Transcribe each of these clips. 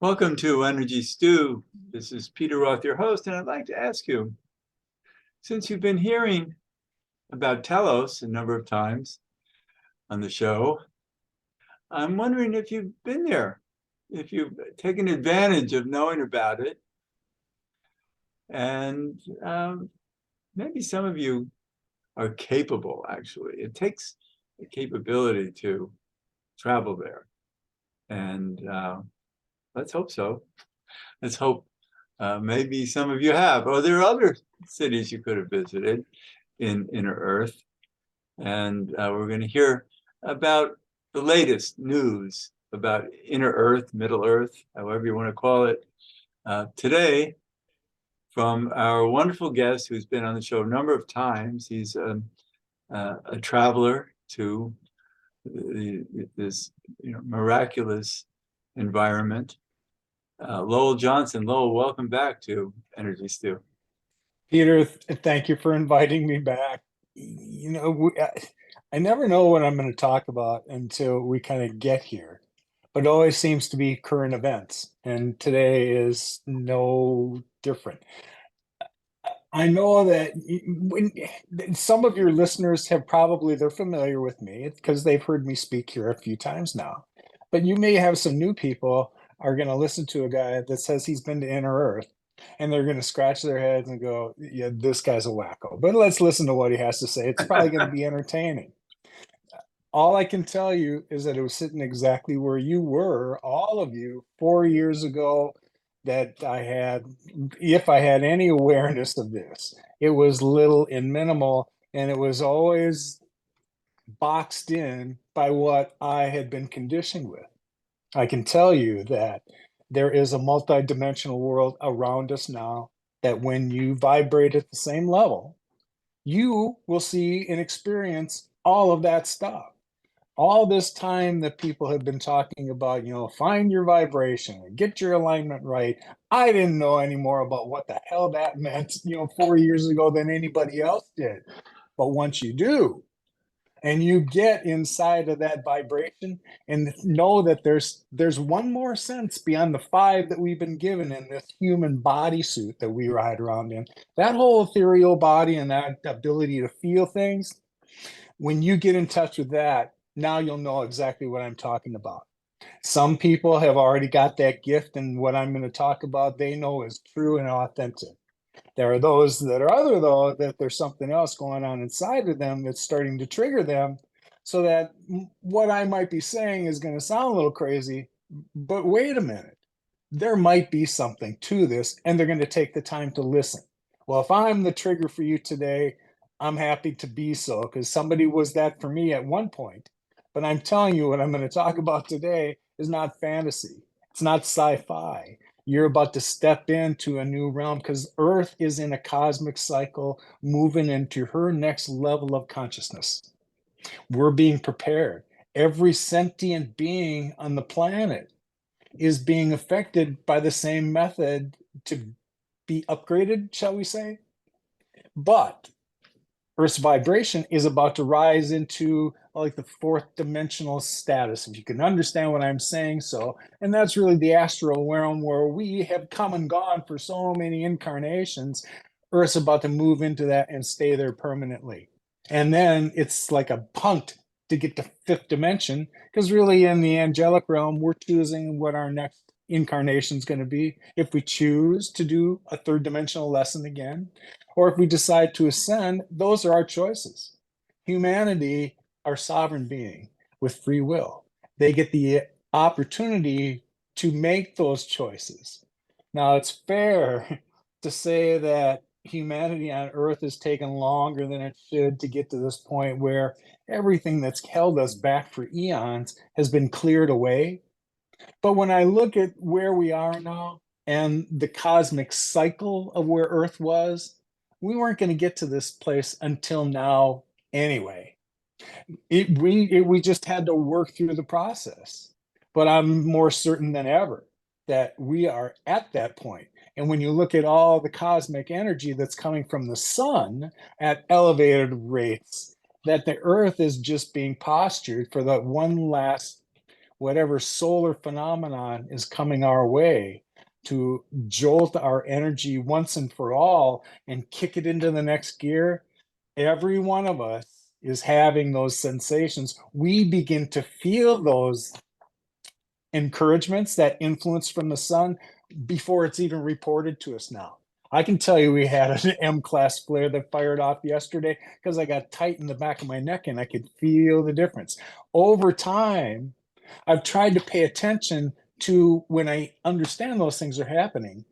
Welcome to Energy Stew. This is Peter Roth, your host, and I'd like to ask you, since you've been hearing about Telos a number of times on the show, I'm wondering if you've been there, if you've taken advantage of knowing about it, and maybe some of you are capable, actually. It takes a capability to travel there, and let's hope so. Let's hope maybe some of you have. Or there are other cities you could have visited in Inner Earth. And we're going to hear about the latest news about Inner Earth, Middle Earth, however you want to call it, today from our wonderful guest who's been on the show a number of times. He's a traveler to this miraculous environment. Lowell Johnson. Lowell, welcome back to Energy Stew. Peter, thank you for inviting me back. I never know what I'm going to talk about until we kind of get here, but it always seems to be current events, and today is no different. I know that some of your listeners they're familiar with me because they've heard me speak here a few times now, but you may have some new people are going to listen to a guy that says he's been to Inner Earth, and they're going to scratch their heads and go, yeah, this guy's a wacko. But let's listen to what he has to say. It's probably going to be entertaining. All I can tell you is that it was sitting exactly where you were, all of you, 4 years ago, that if I had any awareness of this, it was little and minimal, and it was always boxed in by what I had been conditioned with. I can tell you that there is a multidimensional world around us now that when you vibrate at the same level, you will see and experience all of that stuff. All this time that people have been talking about, find your vibration, get your alignment right. I didn't know any more about what the hell that meant, 4 years ago than anybody else did. But once you do, and you get inside of that vibration and know that there's one more sense beyond the 5 that we've been given in this human bodysuit that we ride around in, that whole ethereal body and that ability to feel things. When you get in touch with that, now you'll know exactly what I'm talking about. Some people have already got that gift, and what I'm going to talk about they know is true and authentic. There are those that are other, though, that there's something else going on inside of them that's starting to trigger them, so that what I might be saying is going to sound a little crazy, but wait a minute. There might be something to this, and they're going to take the time to listen. Well, if I'm the trigger for you today, I'm happy to be so, because somebody was that for me at one point. But I'm telling you, what I'm going to talk about today is not fantasy. It's not sci-fi. You're about to step into a new realm because Earth is in a cosmic cycle moving into her next level of consciousness. We're being prepared. Every sentient being on the planet is being affected by the same method to be upgraded, shall we say? But Earth's vibration is about to rise into like the 4th dimensional status, if you can understand what I'm saying. So, and that's really the astral realm where we have come and gone for so many incarnations. Earth's about to move into that and stay there permanently. And then it's like a punt to get to 5th dimension, because really in the angelic realm, we're choosing what our next incarnation is going to be. If we choose to do a 3rd dimensional lesson again, or if we decide to ascend, those are our choices. Humanity are sovereign being with free will. They get the opportunity to make those choices. Now, it's fair to say that humanity on Earth has taken longer than it should to get to this point where everything that's held us back for eons has been cleared away. But when I look at where we are now and the cosmic cycle of where Earth was, we weren't going to get to this place until now anyway. We just had to work through the process. But I'm more certain than ever that we are at that point. And when you look at all the cosmic energy that's coming from the sun at elevated rates, that the Earth is just being postured for that one last whatever solar phenomenon is coming our way to jolt our energy once and for all and kick it into the next gear. Every one of us is having those sensations. We begin to feel those encouragements, that influence from the sun, before it's even reported to us now. I can tell you we had an M-class flare that fired off yesterday because I got tight in the back of my neck and I could feel the difference. Over time, I've tried to pay attention to when I understand those things are happening.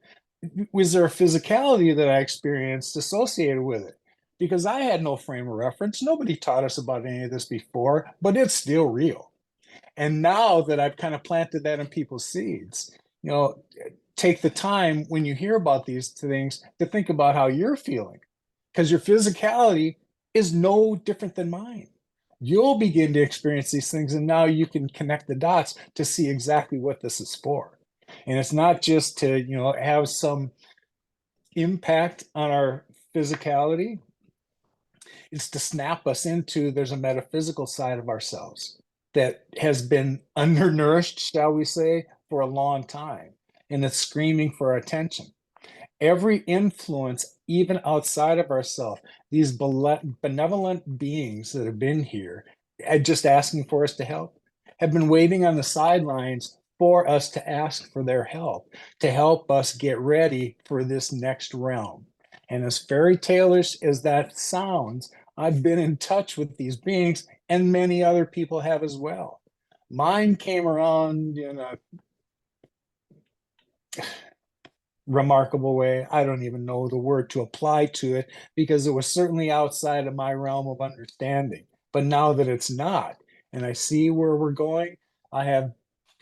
Was there a physicality that I experienced associated with it? Because I had no frame of reference. Nobody taught us about any of this before, but it's still real. And now that I've kind of planted that in people's seeds, take the time when you hear about these things to think about how you're feeling, because your physicality is no different than mine. You'll begin to experience these things, and now you can connect the dots to see exactly what this is for. And it's not just to, have some impact on our physicality. It's to snap us into there's a metaphysical side of ourselves that has been undernourished, shall we say, for a long time. And it's screaming for attention. Every influence, even outside of ourselves, these benevolent beings that have been here, just asking for us to help, have been waiting on the sidelines for us to ask for their help, to help us get ready for this next realm. And as fairy tale-ish as that sounds, I've been in touch with these beings, and many other people have as well. Mine came around in a remarkable way. I don't even know the word to apply to it because it was certainly outside of my realm of understanding. But now that it's not, and I see where we're going, I have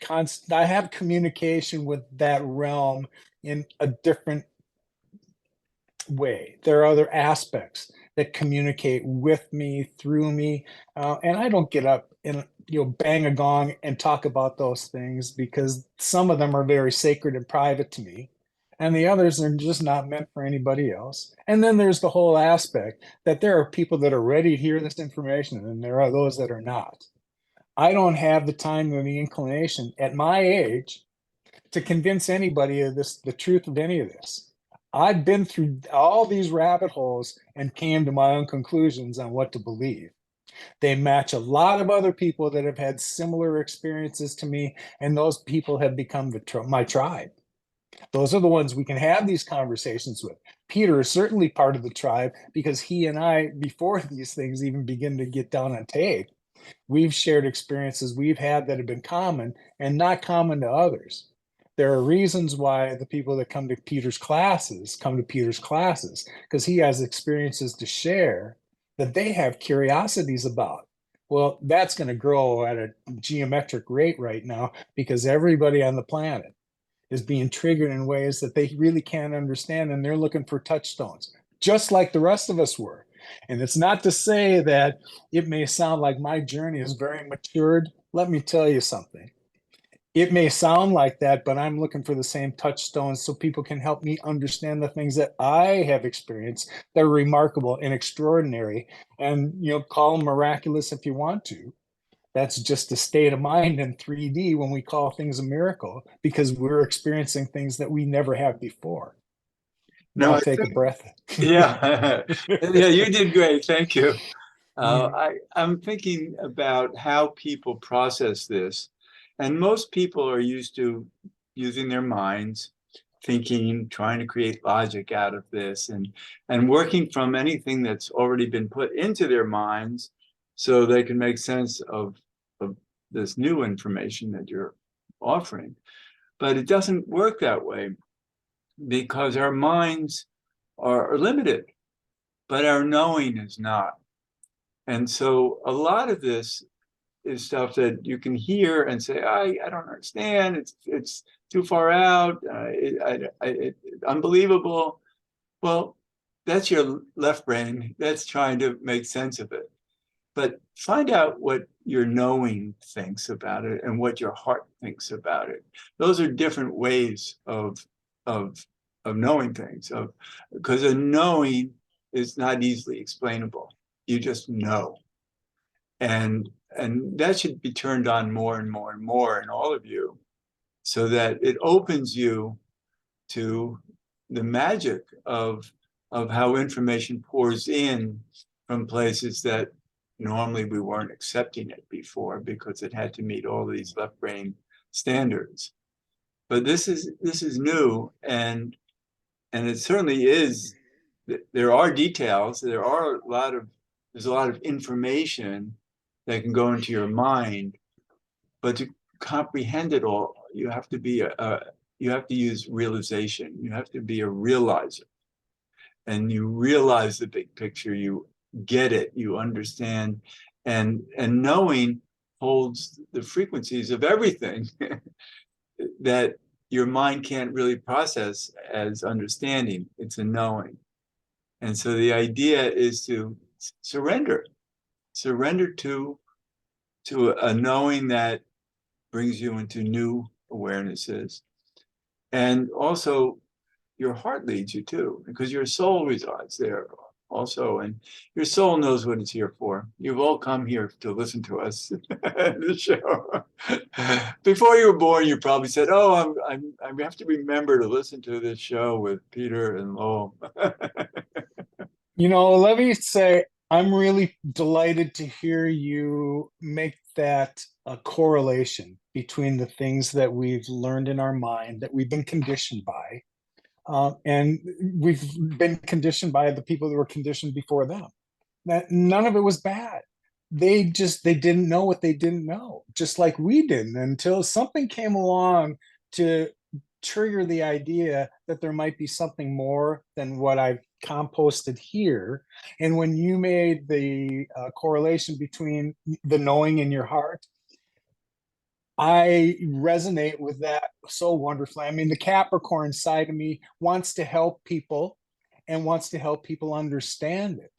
I have communication with that realm in a different way. There are other aspects that communicate with me, through me, and I don't get up and bang a gong and talk about those things because some of them are very sacred and private to me, and the others are just not meant for anybody else. And then there's the whole aspect that there are people that are ready to hear this information, and there are those that are not. I don't have the time or the inclination at my age to convince anybody of this, the truth of any of this. I've been through all these rabbit holes and came to my own conclusions on what to believe. They match a lot of other people that have had similar experiences to me, and those people have become my tribe. Those are the ones we can have these conversations with. Peter is certainly part of the tribe because he and I, before these things even begin to get down on tape, we've shared experiences we've had that have been common and not common to others. There are reasons why the people that come to Peter's classes because he has experiences to share that they have curiosities about. Well, that's going to grow at a geometric rate right now because everybody on the planet is being triggered in ways that they really can't understand, and they're looking for touchstones, just like the rest of us were. And it's not to say that it may sound like my journey is very matured. Let me tell you something. It may sound like that, but I'm looking for the same touchstones so people can help me understand the things that I have experienced that are remarkable and extraordinary. And, call them miraculous if you want to. That's just a state of mind in 3D when we call things a miracle because we're experiencing things that we never have before. No, I'll I take a think, breath. yeah, yeah, you did great. Thank you. Mm. I'm thinking about how people process this, and most people are used to using their minds, thinking, trying to create logic out of this, and working from anything that's already been put into their minds, so they can make sense of this new information that you're offering. But it doesn't work that way because our minds are limited, but our knowing is not. And so a lot of this is stuff that you can hear and say, I don't understand. It's too far out. Unbelievable. Well, that's your left brain. That's trying to make sense of it. But find out what your knowing thinks about it and what your heart thinks about it. Those are different ways of knowing things. Because a knowing is not easily explainable. You just know. And And that should be turned on more and more and more in all of you, so that it opens you to the magic of how information pours in from places that normally we weren't accepting it before because it had to meet all these left brain standards. But this is new, and it certainly is. There are details. There's a lot of information that can go into your mind, but to comprehend it all, you have to be you have to use realization. You have to be a realizer, and you realize the big picture. You get it. You understand, and knowing holds the frequencies of everything that your mind can't really process as understanding. It's a knowing. And so the idea is to surrender to a knowing that brings you into new awarenesses. And also your heart leads you too, because your soul resides there also, and your soul knows what it's here for. You've all come here to listen to us, the show. Before you were born, you probably said, "Oh, I have to remember to listen to this show with Peter and Lowell." Let me say, I'm really delighted to hear you make that a correlation between the things that we've learned in our mind, that we've been conditioned by, and we've been conditioned by the people that were conditioned before them. That none of it was bad. They didn't know what they didn't know, just like we didn't, until something came along to trigger the idea that there might be something more than what I've composted here. And when you made the correlation between the knowing in your heart, I resonate with that so wonderfully. I mean, the Capricorn side of me wants to help people and wants to help people understand it.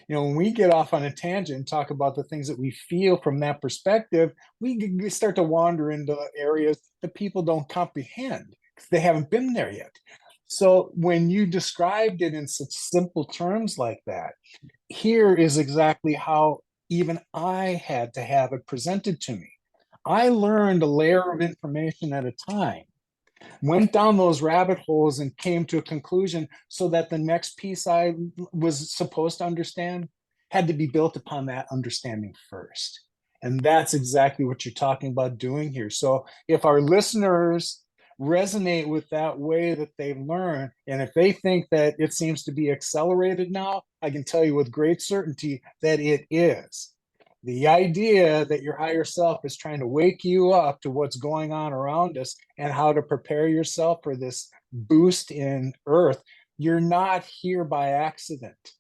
When we get off on a tangent and talk about the things that we feel from that perspective, we start to wander into areas that people don't comprehend because they haven't been there yet. So when you described it in such simple terms like that, here is exactly how even I had to have it presented to me. I learned a layer of information at a time, went down those rabbit holes and came to a conclusion, so that the next piece I was supposed to understand had to be built upon that understanding first. And that's exactly what you're talking about doing here. So if our listeners resonate with that way that they've learned, and if they think that it seems to be accelerated now, I can tell you with great certainty that it is. The idea that your higher self is trying to wake you up to what's going on around us and how to prepare yourself for this boost in Earth. You're not here by accident.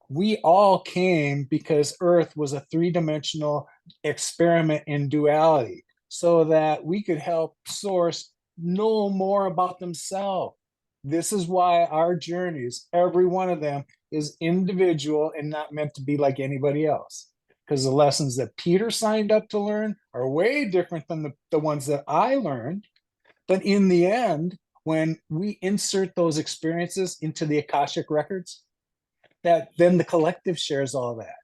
We all came because Earth was a three-dimensional experiment in duality, so that we could help Source know more about themselves. This is why our journeys, every one of them, is individual and not meant to be like anybody else. Because the lessons that Peter signed up to learn are way different than the ones that I learned. But in the end, when we insert those experiences into the Akashic records, that then the collective shares all that.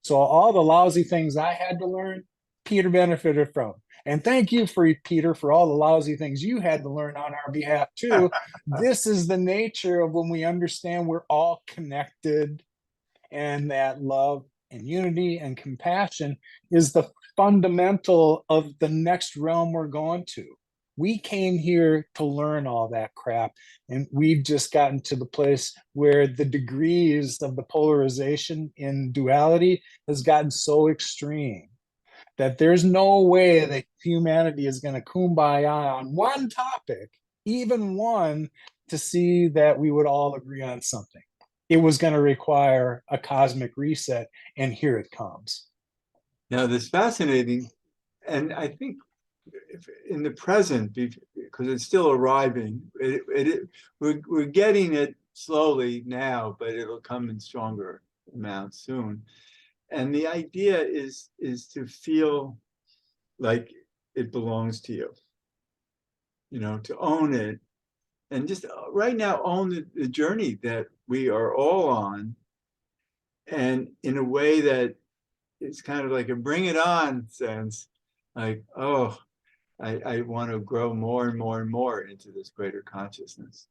So all the lousy things I had to learn, Peter benefited from. And thank you, Peter, for all the lousy things you had to learn on our behalf too. This is the nature of when we understand we're all connected, and that love and unity and compassion is the fundamental of the next realm we're going to. We came here to learn all that crap, and we've just gotten to the place where the degrees of the polarization in duality has gotten so extreme that there's no way that humanity is going to kumbaya on one topic, even one, to see that we would all agree on something. It was going to require a cosmic reset, and here it comes. Now, this fascinating, and I think in the present, because it's still arriving, we're getting it slowly now, but it'll come in stronger amounts soon. And the idea is to feel like it belongs to you, to own it, and just right now own the journey that we are all on, and in a way that it's kind of like a bring it on sense, like, oh, I want to grow more and more and more into this greater consciousness.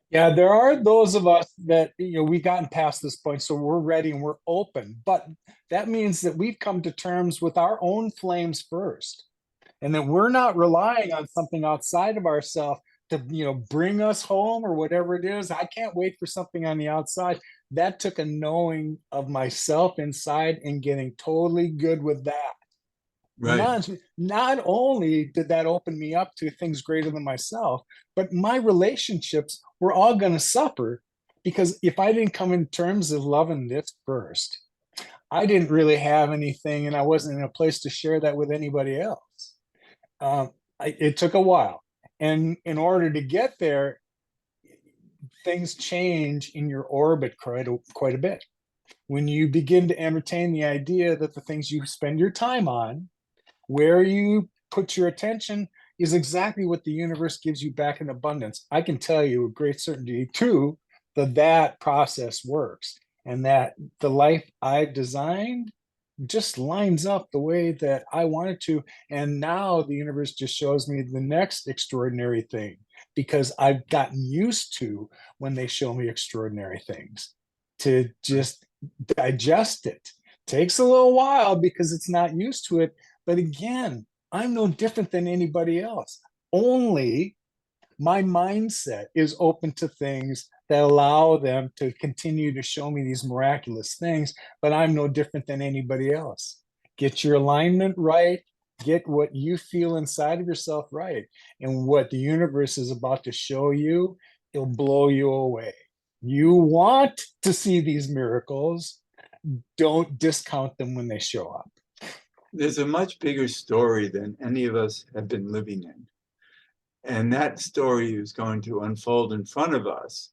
Yeah, there are those of us that, we've gotten past this point, so we're ready and we're open. But that means that we've come to terms with our own flames first, and that we're not relying on something outside of ourselves to, bring us home or whatever it is. I can't wait for something on the outside. That took a knowing of myself inside and getting totally good with that. Right, Not only did that open me up to things greater than myself, but my relationships were all going to suffer, because if I didn't come in terms of loving this first, I didn't really have anything, and I wasn't in a place to share that with anybody else. It took a while, and in order to get there, things change in your orbit quite a bit. When you begin to entertain the idea that the things you spend your time on, where you put your attention, is exactly what the universe gives you back in abundance. I can tell you with great certainty too that that process works, and that the life I've designed just lines up the way that I wanted to. And now the universe just shows me the next extraordinary thing, because I've gotten used to, when they show me extraordinary things, to just digest it. Takes a little while because it's not used to it. But again, I'm no different than anybody else. Only my mindset is open to things that allow them to continue to show me these miraculous things, but I'm no different than anybody else. Get your alignment right, get what you feel inside of yourself right, and what the universe is about to show you, it'll blow you away. You want to see these miracles, don't discount them when they show up. there's a much bigger story than any of us have been living in. And that story is going to unfold in front of us.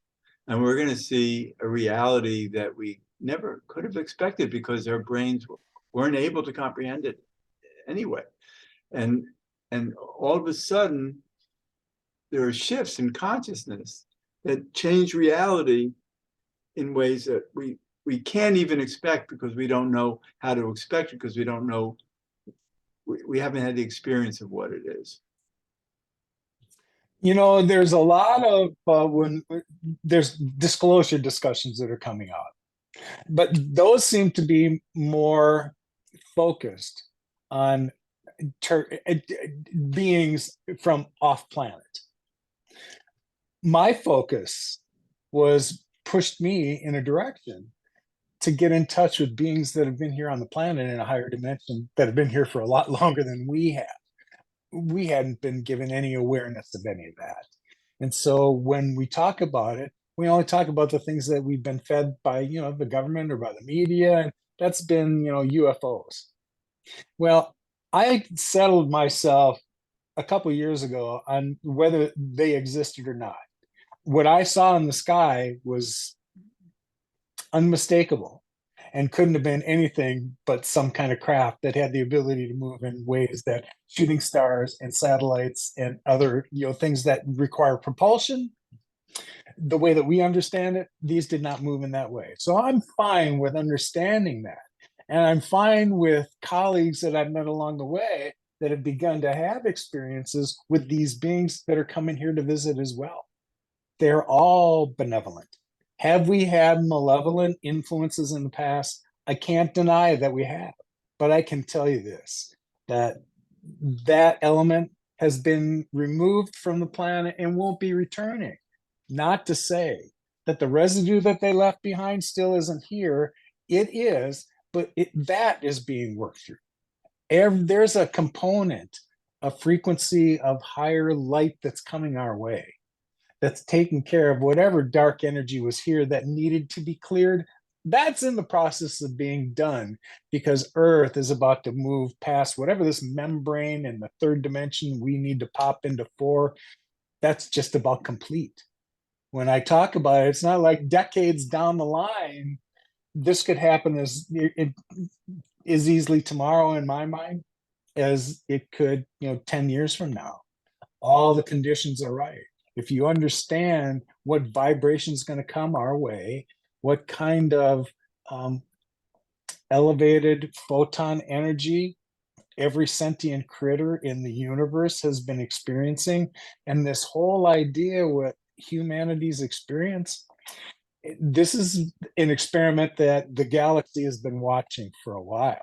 And we're going to see a reality that we never could have expected because our brains weren't able to comprehend it anyway. And, and all of a sudden, there are shifts in consciousness that change reality in ways that we can't even expect, because we don't know how to expect it, because we don't know, we haven't had the experience of what it is. There's a lot of when there's disclosure discussions that are coming out, but those seem to be more focused on beings from off planet. My focus was pushed me in a direction to get in touch with beings that have been here on the planet in a higher dimension, that have been here for a lot longer than we have. We hadn't been given any awareness of any of that. And so when we talk about it, we only talk about the things that we've been fed by, the government or by the media. And that's been, UFOs. Well, I settled myself a couple years ago on whether they existed or not. What I saw in the sky was unmistakable and couldn't have been anything but some kind of craft that had the ability to move in ways that shooting stars and satellites and other things that require propulsion, the way that we understand it, these did not move in that way. So I'm fine with understanding that, and I'm fine with colleagues that I've met along the way that have begun to have experiences with these beings that are coming here to visit as well. They're all benevolent. Have we had malevolent influences in the past? I can't deny that we have, but I can tell you this, that that element has been removed from the planet and won't be returning. Not to say that the residue that they left behind still isn't here. It is, but that is being worked through. There's a component, a frequency of higher light that's coming our way, that's taking care of whatever dark energy was here that needed to be cleared. That's in the process of being done, because Earth is about to move past whatever this membrane in the third dimension we need to pop into four. That's just about complete. When I talk about it, it's not like decades down the line. This could happen as easily tomorrow in my mind as it could, 10 years from now. All the conditions are right. If you understand what vibration is going to come our way, what kind of elevated photon energy every sentient critter in the universe has been experiencing. And this whole idea what humanity's experience, this is an experiment that the galaxy has been watching for a while.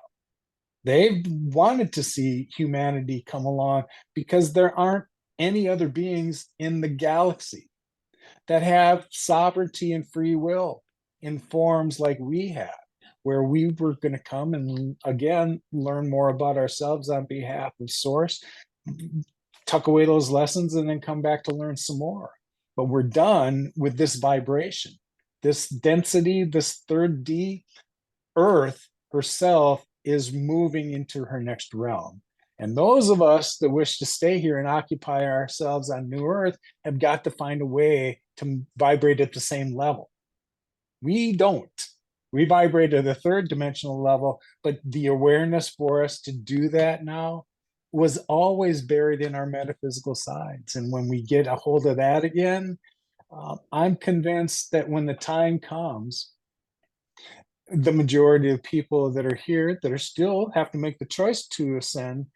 They've wanted to see humanity come along because there aren't any other beings in the galaxy that have sovereignty and free will in forms like we have, where we were going to come and again learn more about ourselves on behalf of Source, tuck away those lessons, and then come back to learn some more. But we're done with this vibration, this density, this third D. Earth herself is moving into her next realm. And those of us that wish to stay here and occupy ourselves on New Earth have got to find a way to vibrate at the same level. We don't. We vibrate at a third dimensional level, but the awareness for us to do that now was always buried in our metaphysical sides. And when we get a hold of that again, I'm convinced that when the time comes, the majority of people that are here that are still have to make the choice to ascend,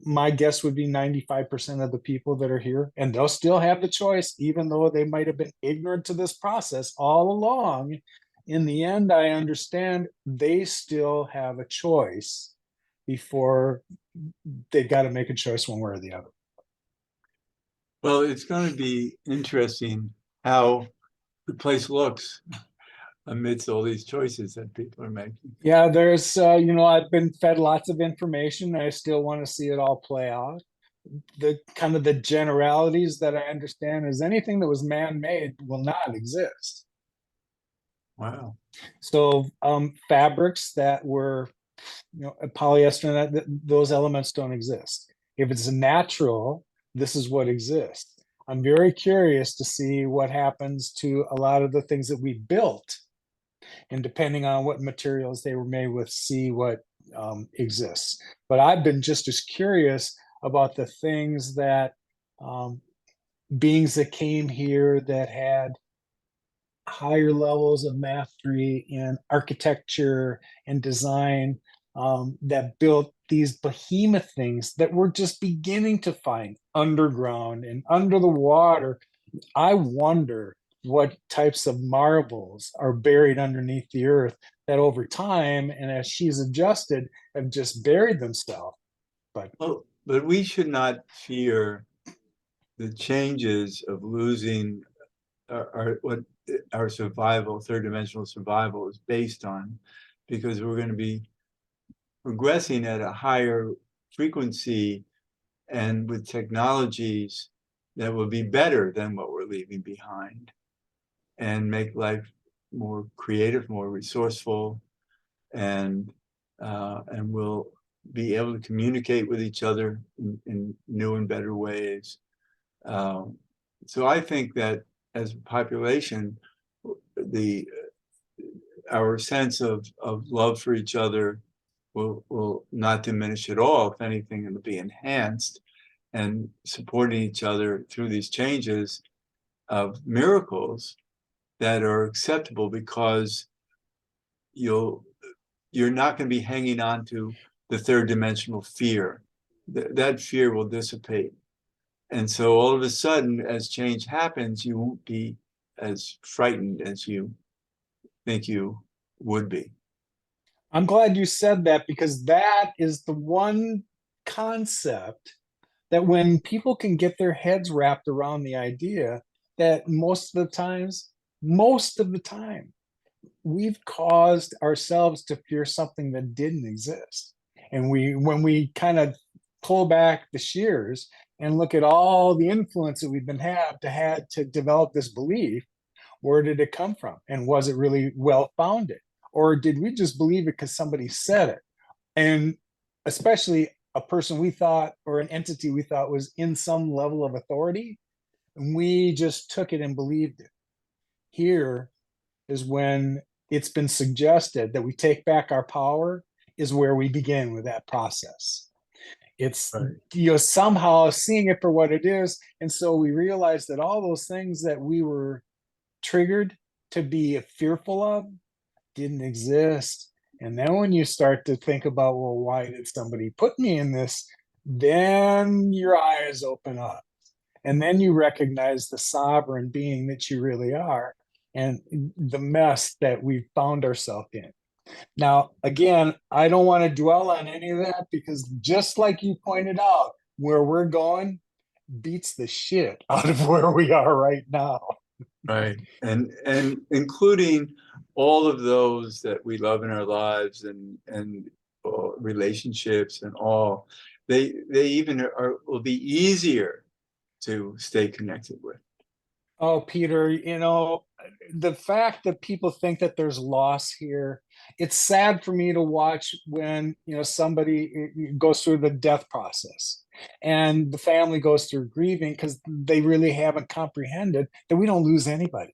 my guess would be 95% of the people that are here, and they'll still have the choice, even though they might have been ignorant to this process all along. In the end, I understand they still have a choice before they've got to make a choice one way or the other. Well, it's going to be interesting how the place looks amidst all these choices that people are making. Yeah, there's, I've been fed lots of information. I still want to see it all play out. The kind of the generalities that I understand is anything that was man-made will not exist. Wow. So fabrics that were, polyester, those elements don't exist. If it's natural, this is what exists. I'm very curious to see what happens to a lot of the things that we built, and depending on what materials they were made with, see what exists. But I've been just as curious about the things that beings that came here that had higher levels of mastery in architecture and design, that built these behemoth things that we're just beginning to find underground and under the water. I wonder what types of marbles are buried underneath the earth that over time, and as she's adjusted, have just buried themselves. But we should not fear the changes of losing what our survival, third dimensional survival, is based on, because we're going to be progressing at a higher frequency and with technologies that will be better than what we're leaving behind and make life more creative, more resourceful, and we'll be able to communicate with each other in new and better ways. So I think that as a population, our sense of love for each other will not diminish at all. If anything, it'll be enhanced, and supporting each other through these changes of miracles that are acceptable, because you're not going to be hanging on to the third dimensional fear. That fear will dissipate. And so all of a sudden, as change happens, you won't be as frightened as you think you would be. I'm glad you said that, because that is the one concept that when people can get their heads wrapped around the idea that most of the time, we've caused ourselves to fear something that didn't exist. And when we kind of pull back the shears and look at all the influence that we've been had to develop this belief, where did it come from? And was it really well founded? Or did we just believe it because somebody said it? And especially a person we thought, or an entity we thought was in some level of authority, and we just took it and believed it. Here is when it's been suggested that we take back our power, is where we begin with that process. It's right. Somehow seeing it for what it is. And so we realize that all those things that we were triggered to be fearful of didn't exist. And then when you start to think about, well, why did somebody put me in this? Then your eyes open up. And then you recognize the sovereign being that you really are and the mess that we've found ourselves in. Now, again, I don't want to dwell on any of that because just like you pointed out, where we're going beats the shit out of where we are right now. Right. And including all of those that we love in our lives and relationships and all, they even will be easier to stay connected with. Oh, Peter, the fact that people think that there's loss here, it's sad for me to watch when, somebody goes through the death process and the family goes through grieving because they really haven't comprehended that we don't lose anybody.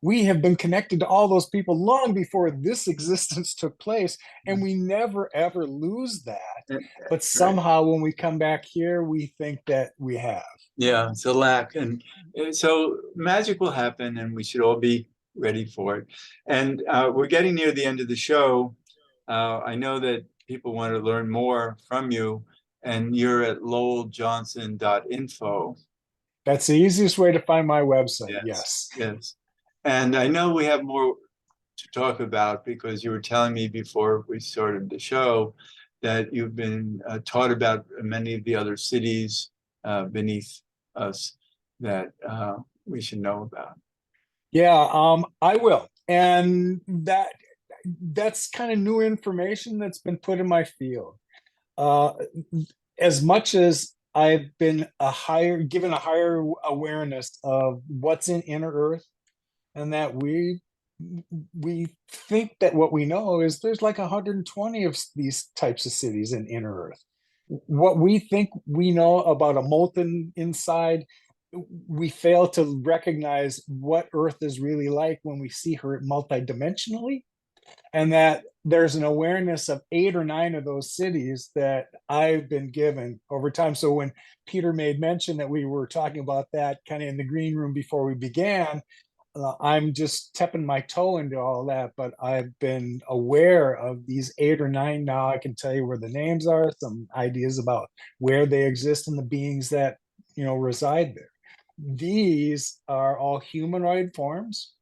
We have been connected to all those people long before this existence took place, and we never ever lose that. But Right. somehow when we come back here, we think that we have. Yeah, it's a lack. And so magic will happen and we should all be ready for it. And we're getting near the end of the show. I know that people want to learn more from you, and you're at lowelljohnson.info. That's the easiest way to find my website. Yes, Yes. yes. And I know we have more to talk about because you were telling me before we started the show that you've been taught about many of the other cities beneath us that we should know about. Yeah, I will. And that's kind of new information that's been put in my field. Uh, as much as I've been given a higher awareness of what's in inner Earth, and that we think that what we know is there's like 120 of these types of cities in inner Earth. What we think we know about a molten inside, we fail to recognize what Earth is really like when we see her multidimensionally, and that there's an awareness of 8 or 9 of those cities that I've been given over time. So when Peter made mention that we were talking about that kind of in the green room before we began, I'm just tipping my toe into all that, but I've been aware of these 8 or 9 now. I can tell you where the names are, some ideas about where they exist and the beings that reside there. These are all humanoid forms,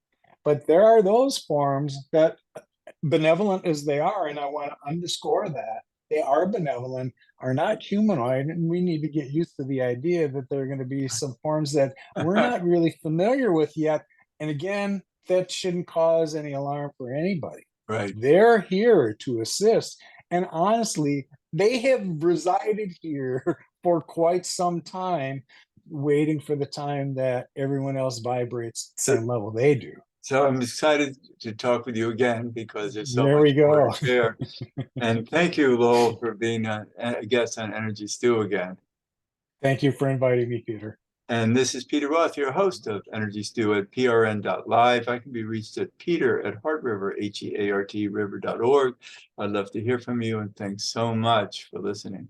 but there are those forms that, benevolent as they are, and I want to underscore that they are benevolent, are not humanoid, and we need to get used to the idea that there are going to be some forms that we're not really familiar with yet. And again, that shouldn't cause any alarm for anybody. Right. They're here to assist. And honestly, they have resided here for quite some time, waiting for the time that everyone else vibrates the same level they do. So I'm excited to talk with you again because there's so There much we go. more to share. And thank you, Lowell, for being a guest on Energy Stew again. Thank you for inviting me, Peter. And this is Peter Roth, your host of Energy Stew at prn.live. I can be reached at peter@heartriver, HEART river.org. I'd love to hear from you, and thanks so much for listening.